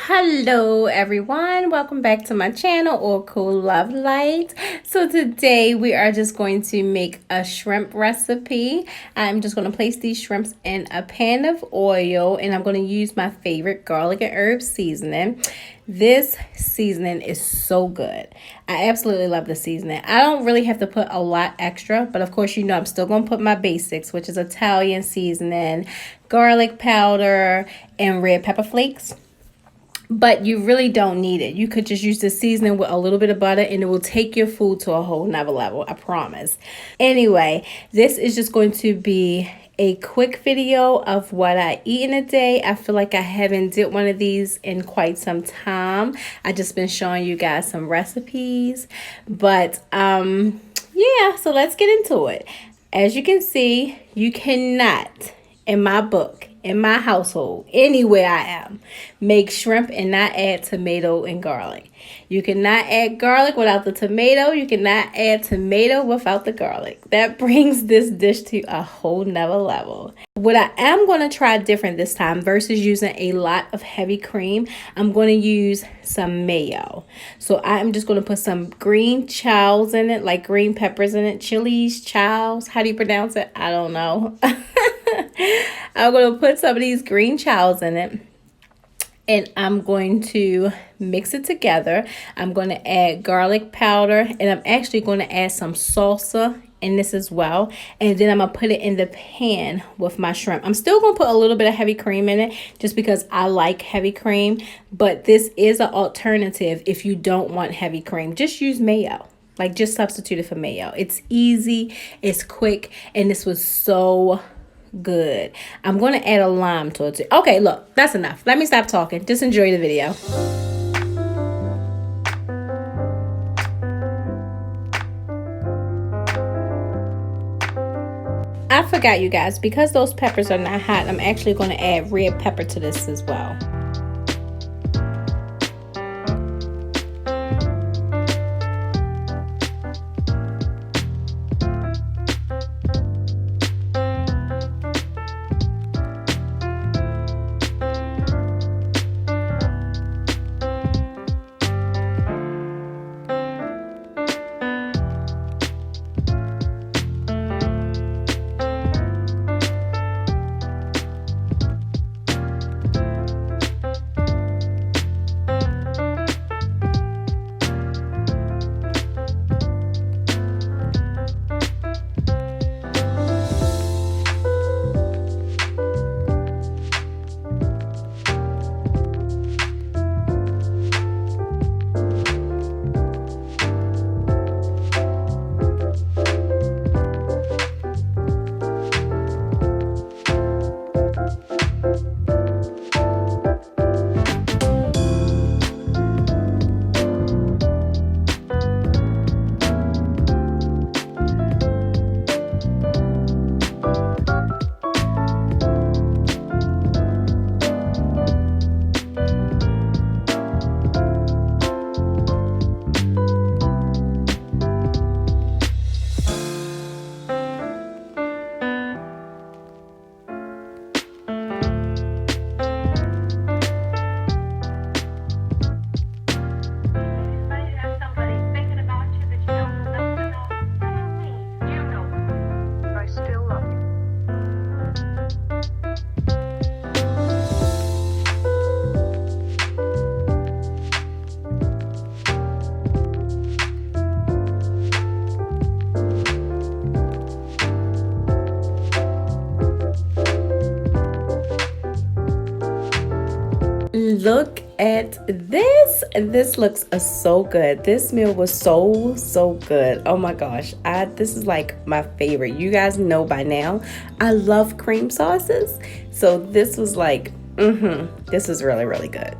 Hello everyone, welcome back to my channel, or Cool Love Light. So today we are just going to make a shrimp recipe. I'm just going to place these shrimps in a pan of oil, and I'm going to use my favorite garlic and herb seasoning. This seasoning is so good. I absolutely love the seasoning. I don't really have to put a lot extra, but of course, you know, I'm still going to put my basics, which is Italian seasoning, garlic powder, and red pepper flakes. But you really don't need it. You could just use the seasoning with a little bit of butter and it will take your food to a whole nother level, I promise. Anyway, this is just going to be a quick video of what I eat in a day. I feel like I haven't did one of these in quite some time. I just been showing you guys some recipes. But yeah, so let's get into it. As you can see, you cannot, in my book, in my household, anywhere I am, make shrimp and not add tomato and garlic. You cannot add garlic without the tomato. You cannot add tomato without the garlic. That brings this dish to a whole nother level. What I am going to try different this time versus using a lot of heavy cream, I'm going to use some mayo. So I'm just going to put some green chiles in it, like green peppers in it, chilies, chiles. How do you pronounce it? I don't know. I'm going to put some of these green chiles in it, and I'm going to mix it together. I'm going to add garlic powder, and I'm actually going to add some salsa in this as well. And then I'm going to put it in the pan with my shrimp. I'm still going to put a little bit of heavy cream in it just because I like heavy cream. But this is an alternative if you don't want heavy cream. Just use mayo. Like, just substitute it for mayo. It's easy, it's quick, and this was so good. I'm going to add a lime to it too. Okay, look, that's enough. Let me stop talking. Just enjoy the video. I forgot, you guys, because those peppers are not hot, I'm actually going to add red pepper to this as well. Look at this. This looks so good. This meal was so good. Oh my gosh. This is like my favorite. You guys know by now, I love cream sauces. So this was like, this was really good.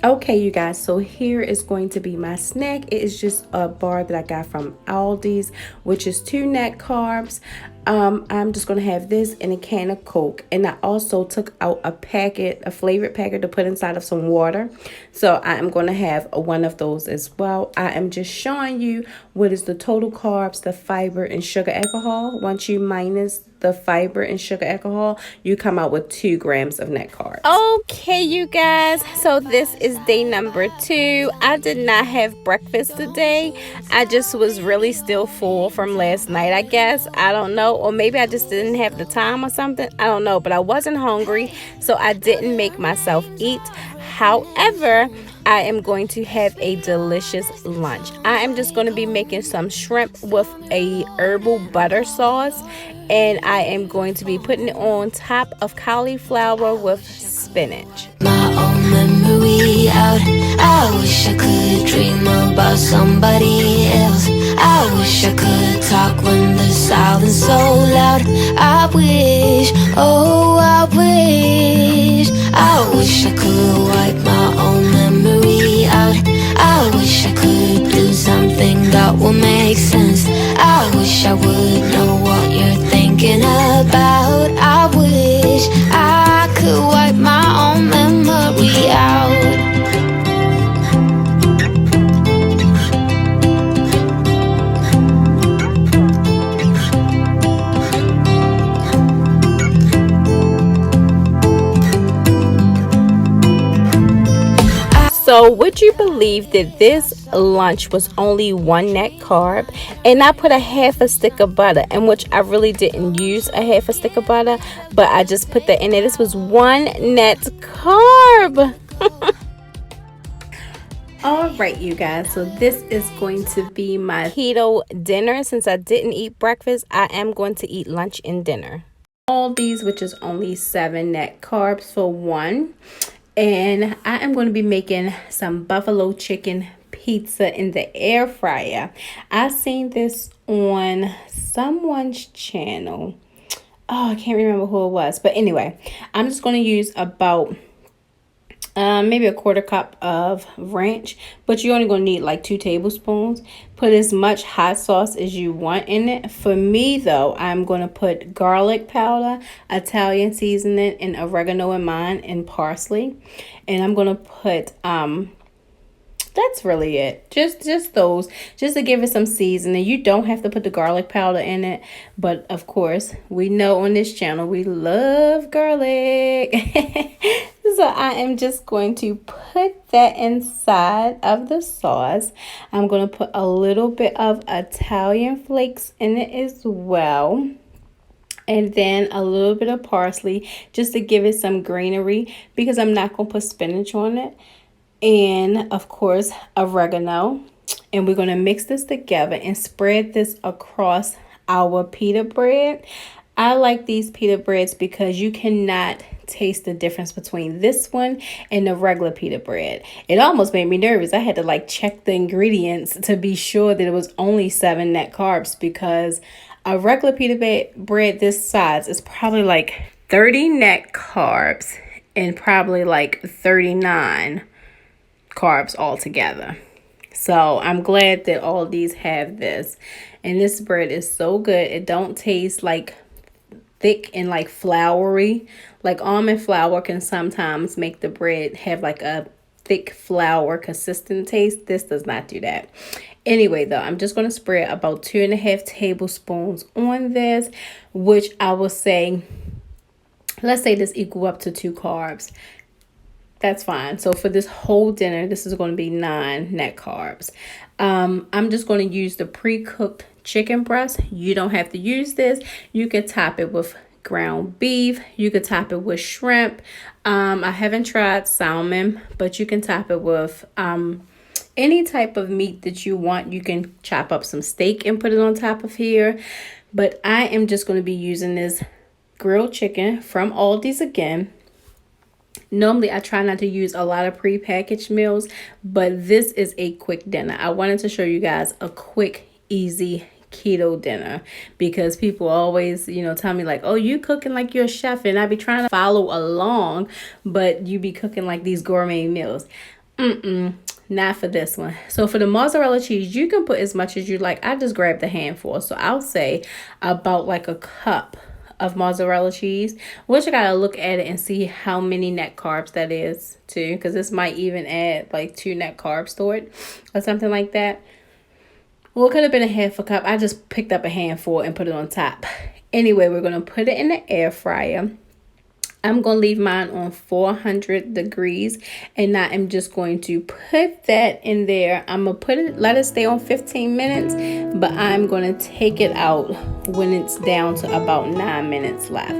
Okay, you guys, so here is going to be my snack. It is just a bar that I got from Aldi's, which is 2 net carbs. I'm just going to have this in a can of Coke. And I also took out a flavored packet to put inside of some water. So I am going to have one of those as well. I am just showing you what is the total carbs, the fiber, and sugar alcohol. Once you minus the fiber and sugar alcohol, you come out with 2 grams of net carbs. Okay, you guys, so this is day number 2. I did not have breakfast today. I just was really still full from last night, I guess. I don't know, or maybe I just didn't have the time or something. I don't know, but I wasn't hungry, so I didn't make myself eat. However, I am going to have a delicious lunch. I am just going to be making some shrimp with a herbal butter sauce, and I am going to be putting it on top of cauliflower with spinach. My own memory out. I wish I could dream about somebody else. I wish I could talk when the silence so loud. I wish, oh I wish I could wipe my own memory out. I wish I could do something that will make sense. I wish I would know what you're thinking about. I wish I could wipe my own memory out. So would you believe that this lunch was only 1 net carb, and I put a half a stick of butter, in which I really didn't use a half a stick of butter, but I just put that in there. This was 1 net carb. All right, you guys, so this is going to be my keto dinner. Since I didn't eat breakfast, I am going to eat lunch and dinner. All these, which is only 7 net carbs for one. And I am going to be making some buffalo chicken pizza in the air fryer. I seen this on someone's channel. Oh, I can't remember who it was. But anyway, I'm just going to use about maybe a 1/4 cup of ranch, but you're only going to need like 2 tablespoons. Put as much hot sauce as you want in it. For me though, I'm going to put garlic powder, Italian seasoning, and oregano in mine, and parsley. And I'm going to put that's really it. Just those, just to give it some seasoning. You don't have to put the garlic powder in it, but of course, we know on this channel we love garlic. So I am just going to put that inside of the sauce. I'm going to put a little bit of Italian flakes in it as well. And then a little bit of parsley just to give it some greenery, because I'm not going to put spinach on it. And of course, oregano. And we're going to mix this together and spread this across our pita bread. I like these pita breads because you cannot taste the difference between this one and the regular pita bread. It almost made me nervous. I had to like check the ingredients to be sure that it was only 7 net carbs, because a regular pita bread this size is probably like 30 net carbs and probably like 39 carbs altogether. So I'm glad that all these have this. And this bread is so good. It don't taste like thick and like floury. Like almond flour can sometimes make the bread have like a thick flour consistent taste. This does not do that. Anyway though, I'm just going to spread about 2.5 tablespoons on this, which I will say, let's say this equal up to 2 carbs. That's fine. So for this whole dinner, this is going to be 9 net carbs. I'm just going to use the pre-cooked chicken breast, you don't have to use this. You could top it with ground beef. You could top it with shrimp. I haven't tried salmon, but you can top it with any type of meat that you want. You can chop up some steak and put it on top of here. But I am just going to be using this grilled chicken from Aldi's again. Normally, I try not to use a lot of prepackaged meals, but this is a quick dinner. I wanted to show you guys a quick, easy keto dinner because people always, tell me like, oh, you cooking like you're a chef, and I be trying to follow along, but you be cooking like these gourmet meals. Not for this one. So for the mozzarella cheese, you can put as much as you like. I just grabbed a handful. So I'll say about like a cup of mozzarella cheese, which I gotta look at it and see how many net carbs that is too, because this might even add like 2 net carbs to it or something like that. Well, it could have been a half a cup. I just picked up a handful and put it on top. Anyway, we're gonna put it in the air fryer. I'm going to leave mine on 400 degrees, and I am just going to put that in there. I'm going to let it stay on 15 minutes, but I'm going to take it out when it's down to about 9 minutes left.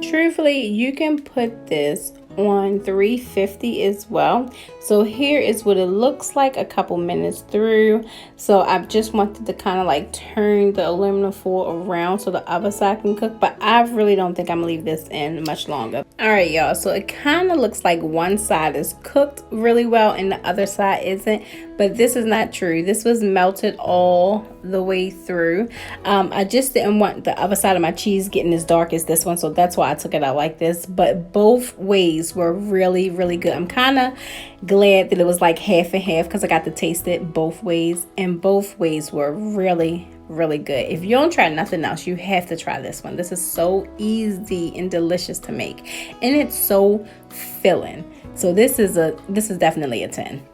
Truthfully, you can put this on 350 as well. So here is what it looks like a couple minutes through. So I just wanted to kind of like turn the aluminum foil around so the other side can cook, but I really don't think I'm gonna leave this in much longer. All right, y'all, so it kind of looks like one side is cooked really well and the other side isn't, but this is not true. This was melted all the way through. I just didn't want the other side of my cheese getting as dark as this one, so that's why I took it out like this. But both ways were really, really good. I'm kind of glad that it was like half and half because I got to taste it both ways, and both ways were really, really good. If you don't try nothing else, you have to try this one. This is so easy and delicious to make, and it's so filling. So this is definitely a 10.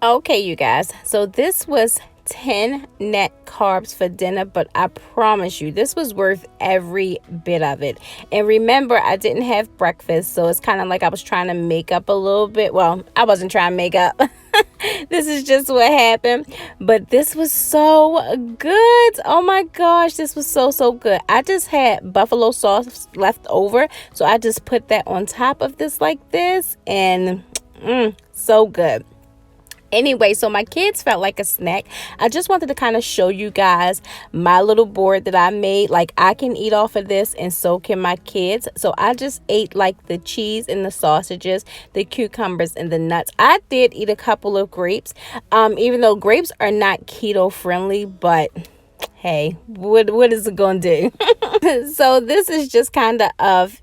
Okay, you guys, so this was 10 net carbs for dinner, but I promise you this was worth every bit of it. And remember, I didn't have breakfast, so it's kind of like I was trying to make up a little bit. Well, I wasn't trying to make up. This is just what happened, but this was so good. Oh my gosh, this was so good. I just had buffalo sauce left over, so I just put that on top of this like this, and so good. Anyway, so my kids felt like a snack. I just wanted to kind of show you guys my little board that I made. Like, I can eat off of this and so can my kids. So I just ate like the cheese and the sausages, the cucumbers and the nuts. I did eat a couple of grapes, even though grapes are not keto friendly, but hey, what is it gonna do? So this is just kind of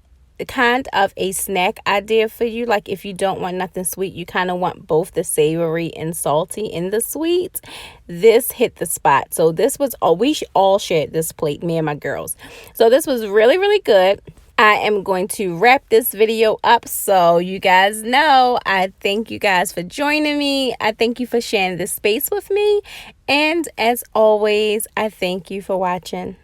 a snack idea for you. Like, if you don't want nothing sweet, you kind of want both the savory and salty and the sweet, this hit the spot. So this was we all shared this plate, me and my girls. So this was really, really good. I am going to wrap this video up. So you guys know, I thank you guys for joining me. I thank you for sharing this space with me, and as always, I thank you for watching.